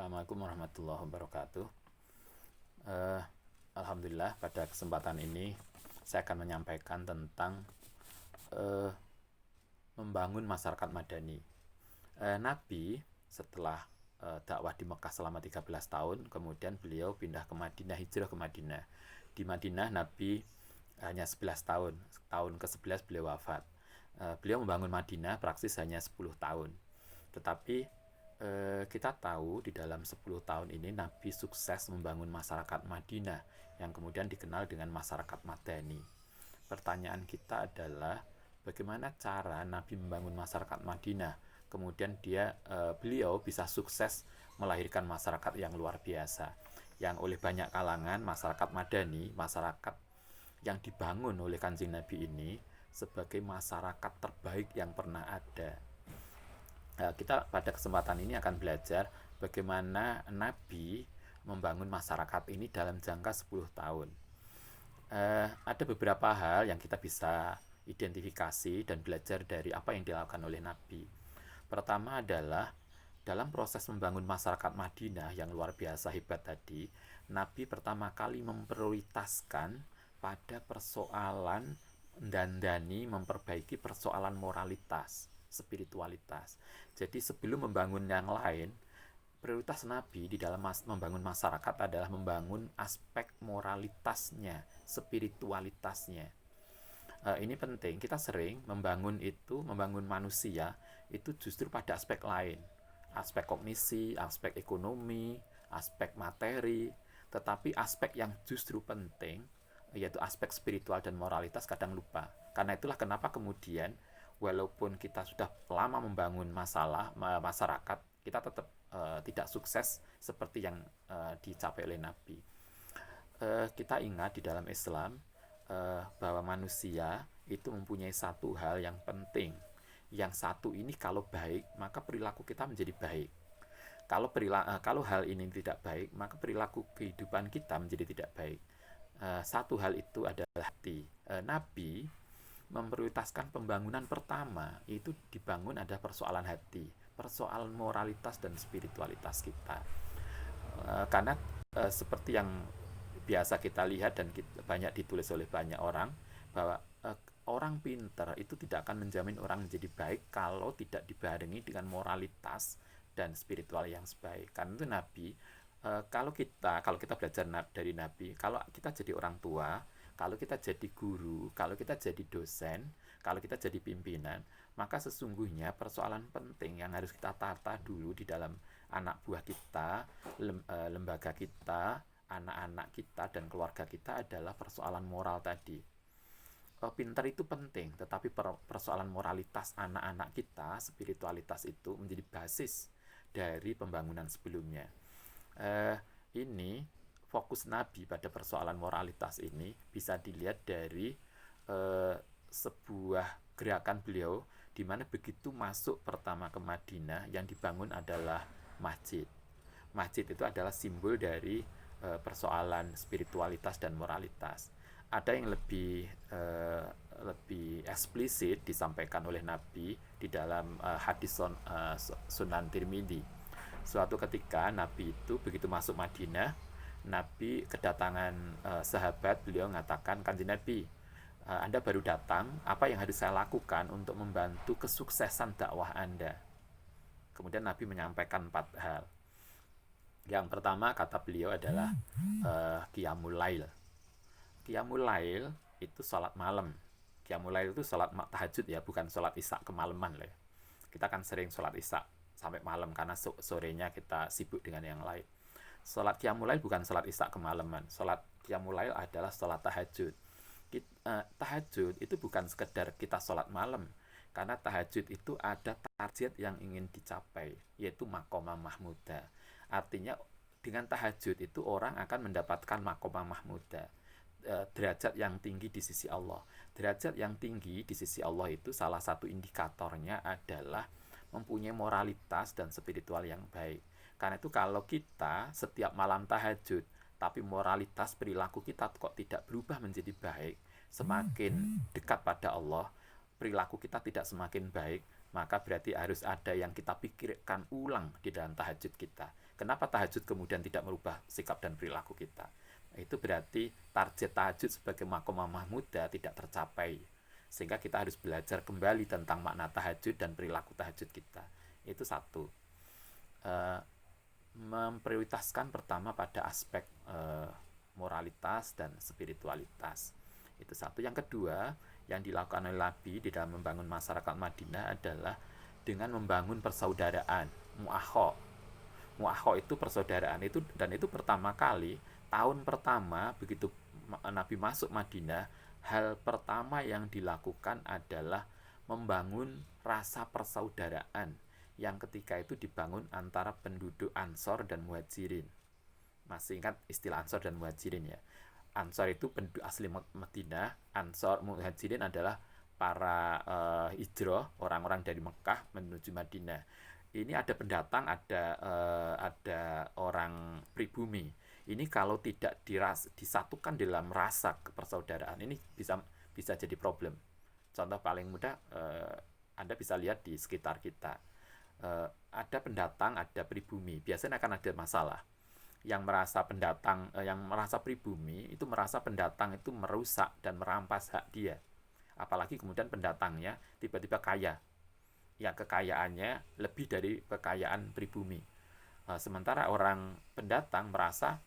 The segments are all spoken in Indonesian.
Assalamualaikum warahmatullahi wabarakatuh. Eh, Alhamdulillah pada kesempatan ini saya akan menyampaikan tentang eh, membangun masyarakat madani. Nabi setelah dakwah di Mekah selama 13 tahun, kemudian beliau pindah ke Madinah, hijrah ke Madinah. Di Madinah Nabi hanya 11 tahun. Tahun ke-11 beliau wafat. Beliau membangun Madinah praksis hanya 10 tahun. Tetapi kita tahu di dalam 10 tahun ini Nabi sukses membangun masyarakat Madinah yang kemudian dikenal dengan masyarakat Madani. Pertanyaan kita adalah bagaimana cara Nabi membangun masyarakat Madinah, kemudian beliau bisa sukses melahirkan masyarakat yang luar biasa, yang oleh banyak kalangan masyarakat Madani, masyarakat yang dibangun oleh Kanjeng Nabi ini sebagai masyarakat terbaik yang pernah ada. Kita pada kesempatan ini akan belajar bagaimana Nabi membangun masyarakat ini dalam jangka 10 tahun. Ada beberapa hal yang kita bisa identifikasi dan belajar dari apa yang dilakukan oleh Nabi. Pertama adalah dalam proses membangun masyarakat Madinah yang luar biasa hebat tadi, Nabi pertama kali memprioritaskan pada persoalan memperbaiki persoalan moralitas, spiritualitas. Jadi sebelum membangun yang lain, prioritas Nabi di dalam membangun masyarakat adalah membangun aspek moralitasnya, spiritualitasnya. Ini penting. Kita sering membangun manusia itu justru pada aspek lain, aspek kognisi, aspek ekonomi, aspek materi. Tetapi aspek yang justru penting, yaitu aspek spiritual dan moralitas, kadang lupa. Karena itulah kenapa kemudian walaupun kita sudah lama membangun masyarakat, kita tetap tidak sukses seperti yang dicapai oleh Nabi. Kita ingat di dalam Islam bahwa manusia itu mempunyai satu hal yang penting. Yang satu ini kalau baik, maka perilaku kita menjadi baik. Kalau hal ini tidak baik, maka perilaku kehidupan kita menjadi tidak baik. Satu hal itu adalah hati. Nabi memprioritaskan pembangunan pertama itu dibangun ada persoalan hati, persoalan moralitas dan spiritualitas kita. Karena seperti yang biasa kita lihat dan banyak ditulis oleh banyak orang bahwa orang pintar itu tidak akan menjamin orang menjadi baik kalau tidak dibarengi dengan moralitas dan spiritual yang baik. Karena itu Nabi, kalau kita belajar dari Nabi, kalau kita jadi orang tua, kalau kita jadi guru, kalau kita jadi dosen, kalau kita jadi pimpinan, maka sesungguhnya persoalan penting yang harus kita tata dulu di dalam anak buah kita, lembaga kita, anak-anak kita, dan keluarga kita adalah persoalan moral tadi. Pintar itu penting, tetapi persoalan moralitas anak-anak kita, spiritualitas itu menjadi basis dari pembangunan sebelumnya. Ini fokus Nabi pada persoalan moralitas ini bisa dilihat dari sebuah gerakan beliau di mana begitu masuk pertama ke Madinah yang dibangun adalah masjid. Masjid itu adalah simbol dari persoalan spiritualitas dan moralitas. Ada yang lebih eksplisit disampaikan oleh Nabi di dalam hadis Sunan Tirmidzi. Suatu ketika Nabi itu begitu masuk Madinah, Nabi kedatangan sahabat, beliau mengatakan, "Kanjeng Nabi, Anda baru datang, apa yang harus saya lakukan untuk membantu kesuksesan dakwah Anda?" Kemudian Nabi menyampaikan 4 hal. Yang pertama kata beliau adalah qiyamul lail. Qiyamul lail itu salat malam. Qiyamul lail itu salat tahajud ya, bukan salat isya kemalaman lah ya. Kita kan sering salat isya sampai malam karena sorenya kita sibuk dengan yang lain. Salat qiyamul lail bukan salat isya kemalaman. Salat qiyamul lail adalah salat tahajud. Tahajud itu bukan sekedar kita salat malam, karena tahajud itu ada target yang ingin dicapai, yaitu maqamah mahmudah. Artinya dengan tahajud itu orang akan mendapatkan maqamah mahmudah, derajat yang tinggi di sisi Allah. Derajat yang tinggi di sisi Allah itu salah satu indikatornya adalah mempunyai moralitas dan spiritual yang baik. Karena itu kalau kita setiap malam tahajud tapi moralitas perilaku kita kok tidak berubah menjadi baik, semakin dekat pada Allah, perilaku kita tidak semakin baik, maka berarti harus ada yang kita pikirkan ulang di dalam tahajud kita. Kenapa tahajud kemudian tidak merubah sikap dan perilaku kita? Itu berarti target tahajud sebagai makomah muda tidak tercapai. Sehingga kita harus belajar kembali tentang makna tahajud dan perilaku tahajud kita. Itu satu. Memprioritaskan pertama pada aspek moralitas dan spiritualitas. Itu satu. Yang kedua, yang dilakukan oleh Nabi di dalam membangun masyarakat Madinah adalah dengan membangun persaudaraan, mu'akho itu persaudaraan itu, dan itu pertama kali tahun pertama begitu Nabi masuk Madinah, hal pertama yang dilakukan adalah membangun rasa persaudaraan yang ketika itu dibangun antara penduduk Ansor dan Muhajirin. Masih ingat istilah Ansor dan Muhajirin ya? Ansor itu penduduk asli Madinah, Ansor Muhajirin adalah para hijrah, orang-orang dari Mekah menuju Madinah. Ini ada pendatang, ada orang pribumi. Ini kalau tidak disatukan dalam rasa kepersaudaraan, ini bisa jadi problem. Contoh paling mudah, Anda bisa lihat di sekitar kita. Ada pendatang, ada pribumi. Biasanya akan ada masalah. Yang merasa pendatang, yang merasa pribumi itu merasa pendatang itu merusak dan merampas hak dia. Apalagi kemudian pendatangnya tiba-tiba kaya, yang kekayaannya lebih dari kekayaan pribumi. Sementara orang pendatang merasa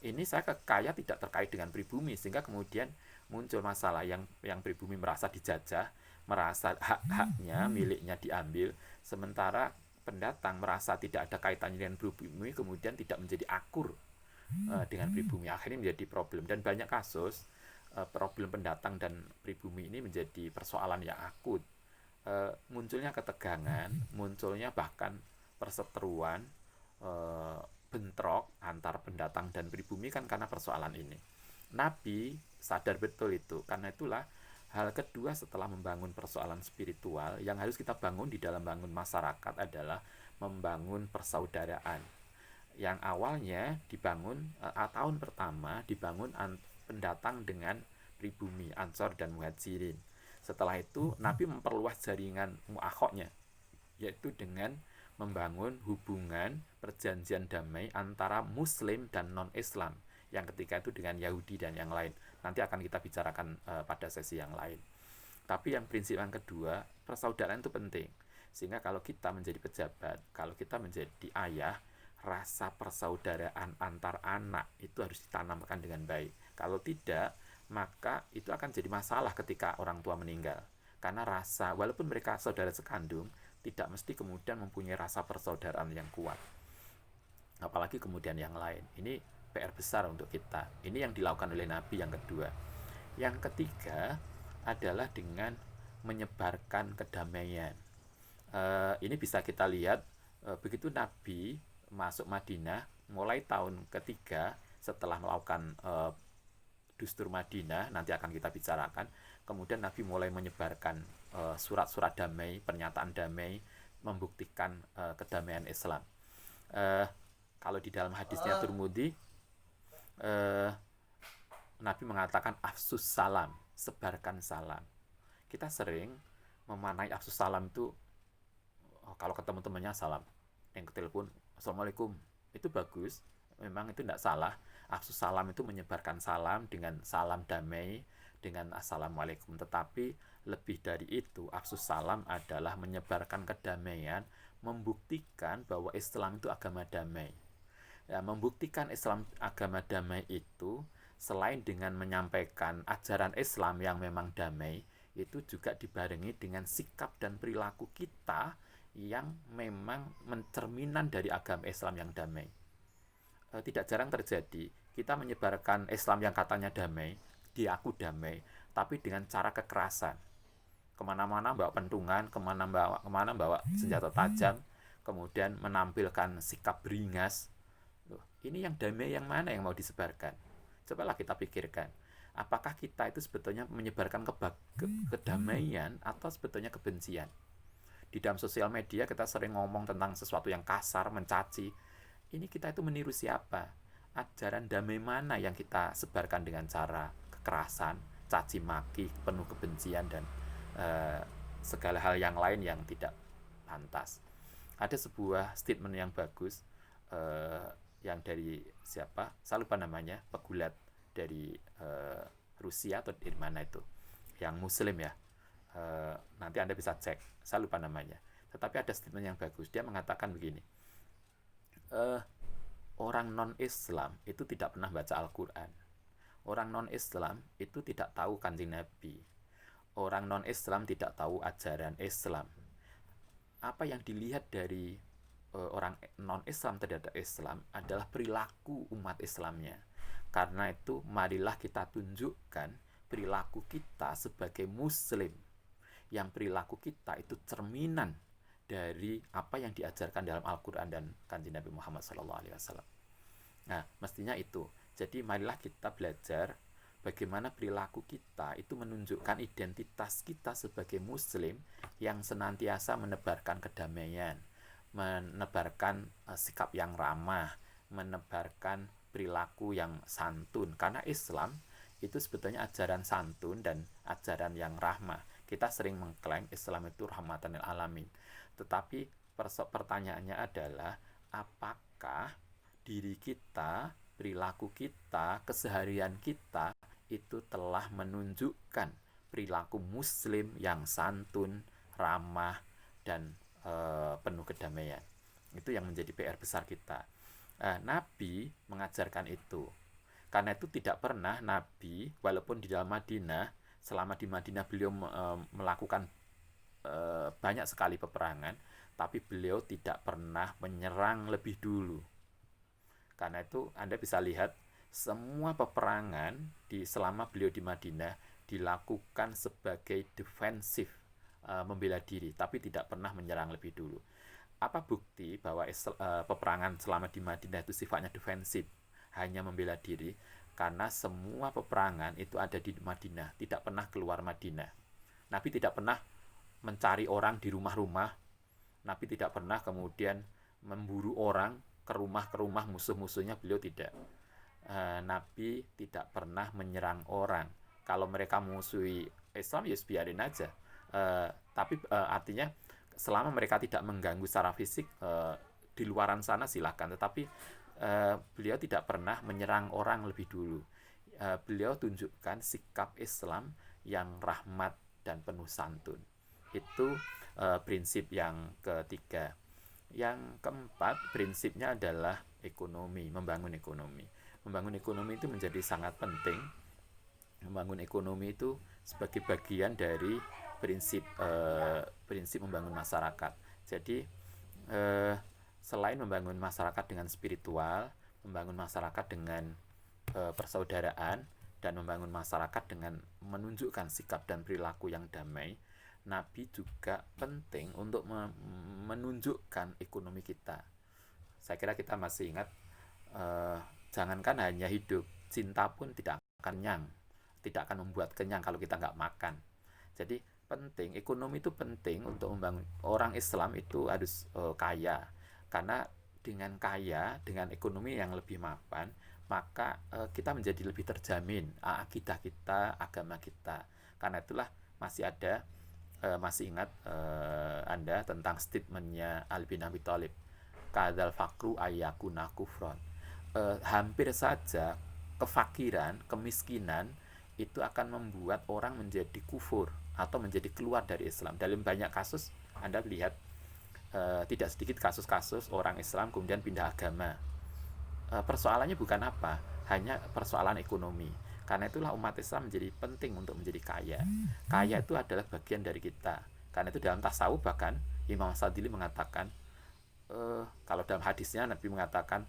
ini saya kaya tidak terkait dengan pribumi, sehingga kemudian muncul masalah yang pribumi merasa dijajah, merasa hak-haknya miliknya diambil, sementara pendatang merasa tidak ada kaitannya dengan pribumi, kemudian tidak menjadi akur dengan pribumi, akhirnya menjadi problem. Dan banyak kasus problem pendatang dan pribumi ini menjadi persoalan yang akut. Munculnya ketegangan, munculnya bahkan perseteruan, bentrok antar pendatang dan pribumi kan karena persoalan ini. Nabi sadar betul itu, karena itulah hal kedua setelah membangun persoalan spiritual yang harus kita bangun di dalam bangun masyarakat adalah membangun persaudaraan. Yang awalnya dibangun tahun pertama dibangun pendatang dengan pribumi, Ansor dan Muhajirin. Setelah itu Nabi memperluas jaringan mu'akhoknya, yaitu dengan membangun hubungan perjanjian damai antara Muslim dan non-Islam, yang ketika itu dengan Yahudi dan yang lain. Nanti akan kita bicarakan pada sesi yang lain. Tapi yang prinsip yang kedua, persaudaraan itu penting. Sehingga kalau kita menjadi pejabat, kalau kita menjadi ayah, rasa persaudaraan antar anak itu harus ditanamkan dengan baik. Kalau tidak, maka itu akan jadi masalah ketika orang tua meninggal. Karena rasa, walaupun mereka saudara sekandung, tidak mesti kemudian mempunyai rasa persaudaraan yang kuat. Apalagi kemudian yang lain. Ini PR besar untuk kita. Ini yang dilakukan oleh Nabi yang kedua. Yang ketiga adalah dengan menyebarkan kedamaian. Ini bisa kita lihat begitu Nabi masuk Madinah, mulai tahun ketiga setelah melakukan Dustur Madinah, nanti akan kita bicarakan. Kemudian Nabi mulai menyebarkan surat-surat damai, pernyataan damai, membuktikan kedamaian Islam. Kalau di dalam hadisnya Tirmidzi, Nabi mengatakan afsus salam, sebarkan salam. Kita sering memaknai afsus salam itu kalau ketemu temannya salam, yang ke telepon assalamualaikum, itu bagus, memang itu tidak salah. Afsus salam itu menyebarkan salam dengan salam damai, dengan assalamualaikum. Tetapi lebih dari itu, afsus salam adalah menyebarkan kedamaian, membuktikan bahwa Islam itu agama damai. Ya, membuktikan Islam agama damai itu selain dengan menyampaikan ajaran Islam yang memang damai, itu juga dibarengi dengan sikap dan perilaku kita yang memang mencerminan dari agama Islam yang damai. Tidak jarang terjadi kita menyebarkan Islam yang katanya damai, diaku damai, tapi dengan cara kekerasan. Kemana-mana bawa pentungan, kemana bawa senjata tajam, kemudian menampilkan sikap beringas. Loh, ini yang damai yang mana yang mau disebarkan? Cobalah kita pikirkan. Apakah kita itu sebetulnya menyebarkan kedamaian atau sebetulnya kebencian? Di dalam sosial media kita sering ngomong tentang sesuatu yang kasar, mencaci. Ini kita itu meniru siapa? Ajaran damai mana yang kita sebarkan dengan cara kekerasan, caci maki, penuh kebencian, dan segala hal yang lain yang tidak pantas. Ada sebuah statement yang bagus. yang dari siapa? Saya lupa namanya, pegulat dari Rusia atau dari mana itu, yang Muslim ya. Nanti Anda bisa cek, saya lupa namanya. Tetapi ada statement yang bagus. Dia mengatakan begini, orang non-Islam itu tidak pernah baca Al-Quran. Orang non-Islam itu tidak tahu Kanjeng Nabi. Orang non-Islam tidak tahu ajaran Islam. Apa yang dilihat dari orang non-Islam terhadap Islam adalah perilaku umat Islamnya. Karena itu, marilah kita tunjukkan perilaku kita sebagai Muslim, yang perilaku kita itu cerminan dari apa yang diajarkan dalam Al-Quran dan Kanjeng Nabi Muhammad SAW. Nah, mestinya itu. Jadi marilah kita belajar bagaimana perilaku kita itu menunjukkan identitas kita sebagai Muslim yang senantiasa menebarkan kedamaian, menebarkan sikap yang ramah, menebarkan perilaku yang santun. Karena Islam itu sebetulnya ajaran santun dan ajaran yang rahmah. Kita sering mengklaim Islam itu rahmatan lil alamin. Tetapi pertanyaannya adalah, apakah diri kita, perilaku kita, keseharian kita itu telah menunjukkan perilaku Muslim yang santun, ramah, dan penuh kedamaian? Itu yang menjadi PR besar kita. Nabi mengajarkan itu. Karena itu tidak pernah Nabi, walaupun di dalam Madinah, selama di Madinah beliau melakukan banyak sekali peperangan, tapi beliau tidak pernah menyerang lebih dulu. Karena itu Anda bisa lihat semua peperangan selama beliau di Madinah dilakukan sebagai defensif, membela diri, tapi tidak pernah menyerang lebih dulu. Apa bukti bahwa peperangan selama di Madinah itu sifatnya defensif, hanya membela diri? Karena semua peperangan itu ada di Madinah, tidak pernah keluar Madinah. Nabi tidak pernah mencari orang di rumah-rumah. Nabi tidak pernah kemudian memburu orang ke rumah musuh-musuhnya, beliau tidak. Nabi tidak pernah menyerang orang. Kalau mereka musuhi Islam, ya biarin aja. Tapi artinya selama mereka tidak mengganggu secara fisik, di luaran sana silakan. Tetapi beliau tidak pernah menyerang orang lebih dulu. Beliau tunjukkan sikap Islam yang rahmat dan penuh santun. Itu prinsip yang ketiga. Yang keempat, prinsipnya adalah ekonomi, membangun ekonomi. Membangun ekonomi itu menjadi sangat penting. Membangun ekonomi itu sebagai bagian dari prinsip membangun masyarakat. Jadi selain membangun masyarakat dengan spiritual, membangun masyarakat dengan persaudaraan, dan membangun masyarakat dengan menunjukkan sikap dan perilaku yang damai, Nabi juga penting untuk menunjukkan ekonomi kita. Saya kira kita masih ingat, jangankan hanya hidup, cinta pun tidak akan kenyang, tidak akan membuat kenyang kalau kita nggak makan. Jadi penting, ekonomi itu penting untuk membangun. Orang Islam itu harus kaya, karena dengan kaya, dengan ekonomi yang lebih mapan, maka kita menjadi lebih terjamin akidah kita, agama kita. Karena itulah masih ingat Anda tentang statementnya Ali bin Abi Thalib, kadal fakru ayyakuna kufron. Hampir saja kefakiran, kemiskinan itu akan membuat orang menjadi kufur atau menjadi keluar dari Islam. Dalam banyak kasus Anda lihat, tidak sedikit kasus-kasus orang Islam kemudian pindah agama. Persoalannya bukan apa, hanya persoalan ekonomi. Karena itulah umat Islam menjadi penting untuk menjadi kaya. Kaya itu adalah bagian dari kita. Karena itu dalam tasawuf bahkan Imam Sadili mengatakan, kalau dalam hadisnya Nabi mengatakan,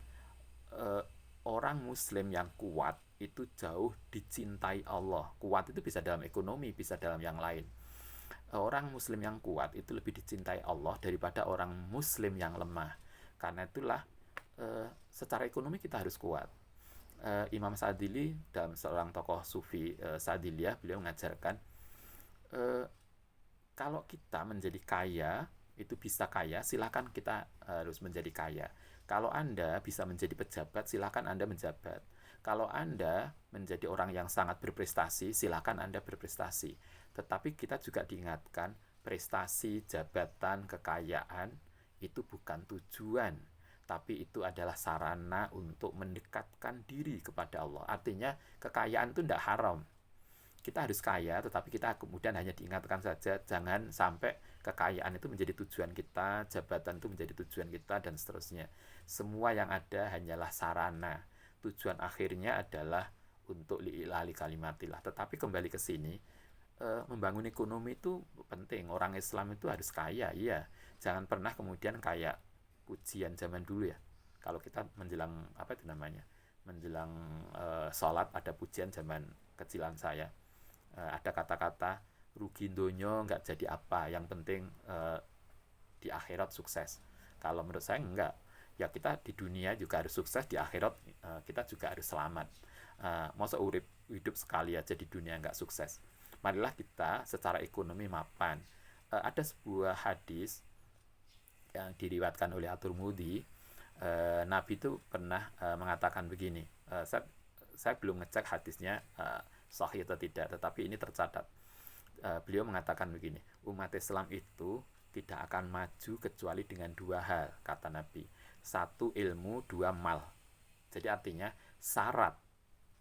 orang Muslim yang kuat itu jauh dicintai Allah. Kuat itu bisa dalam ekonomi, bisa dalam yang lain. Orang Muslim yang kuat itu lebih dicintai Allah daripada orang Muslim yang lemah. Karena itulah secara ekonomi kita harus kuat. Imam Sadili, dalam seorang tokoh sufi Sadiliyah, beliau mengajarkan, kalau kita menjadi kaya, itu bisa kaya, silakan kita harus menjadi kaya. Kalau Anda bisa menjadi pejabat, silakan Anda menjabat. Kalau Anda menjadi orang yang sangat berprestasi, silakan Anda berprestasi. Tetapi kita juga diingatkan, prestasi, jabatan, kekayaan itu bukan tujuan. tapi itu adalah sarana untuk mendekatkan diri kepada Allah. Artinya kekayaan itu tidak haram. Kita harus kaya, tetapi kita kemudian hanya diingatkan saja, jangan sampai kekayaan itu menjadi tujuan kita, jabatan itu menjadi tujuan kita, dan seterusnya. Semua yang ada hanyalah sarana. Tujuan akhirnya adalah untuk li'ilali kalimatillah. Tetapi kembali ke sini, membangun ekonomi itu penting. Orang Islam itu harus kaya, iya. Jangan pernah kemudian kayak pujian zaman dulu ya. Kalau kita menjelang apa itu namanya, menjelang sholat ada pujian zaman kecilan saya. Ada kata-kata rugi donya nggak jadi apa, yang penting di akhirat sukses. Kalau menurut saya enggak, ya kita di dunia juga harus sukses, di akhirat kita juga harus selamat. Masa urip hidup sekali aja di dunia nggak sukses. Marilah kita secara ekonomi mapan. Ada sebuah hadis yang diriwayatkan oleh At-Tirmidzi. Nabi itu pernah mengatakan begini. Saya belum ngecek hadisnya sahih atau tidak, tetapi ini tercatat. Beliau mengatakan begini, umat Islam itu tidak akan maju kecuali dengan dua hal, kata Nabi. Satu ilmu, dua mal. Jadi artinya syarat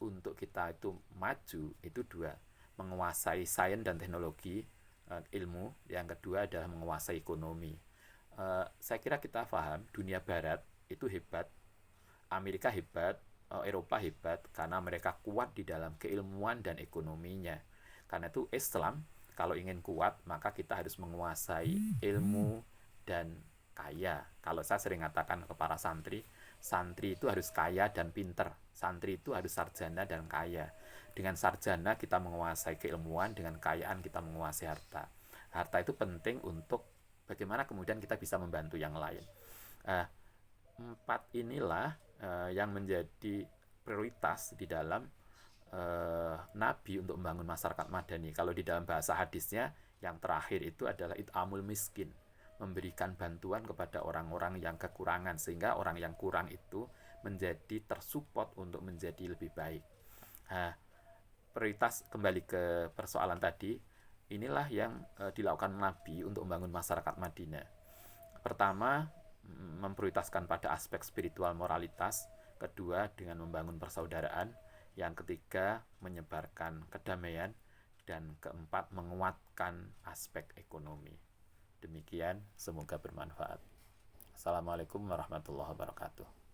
untuk kita itu maju itu dua, menguasai sains dan teknologi, ilmu. Yang kedua adalah menguasai ekonomi. Saya kira kita paham, dunia barat itu hebat, Amerika hebat, Eropa hebat, karena mereka kuat di dalam keilmuan dan ekonominya. Karena itu Islam kalau ingin kuat, maka kita harus menguasai ilmu dan kaya. Kalau saya sering katakan ke para santri, santri itu harus kaya dan pinter. Santri itu harus sarjana dan kaya. Dengan sarjana kita menguasai keilmuan, dengan kayaan kita menguasai harta. Harta itu penting untuk bagaimana kemudian kita bisa membantu yang lain. Empat inilah yang menjadi prioritas di dalam Nabi untuk membangun masyarakat madani. Kalau di dalam bahasa hadisnya, yang terakhir itu adalah it'amul miskin, memberikan bantuan kepada orang-orang yang kekurangan, sehingga orang yang kurang itu menjadi tersupport untuk menjadi lebih baik. Prioritas, kembali ke persoalan tadi, inilah yang dilakukan Nabi untuk membangun masyarakat Madinah. Pertama, memprioritaskan pada aspek spiritual moralitas. Kedua, dengan membangun persaudaraan. Yang ketiga, menyebarkan kedamaian. Dan keempat, menguatkan aspek ekonomi. Demikian, semoga bermanfaat. Assalamualaikum warahmatullahi wabarakatuh.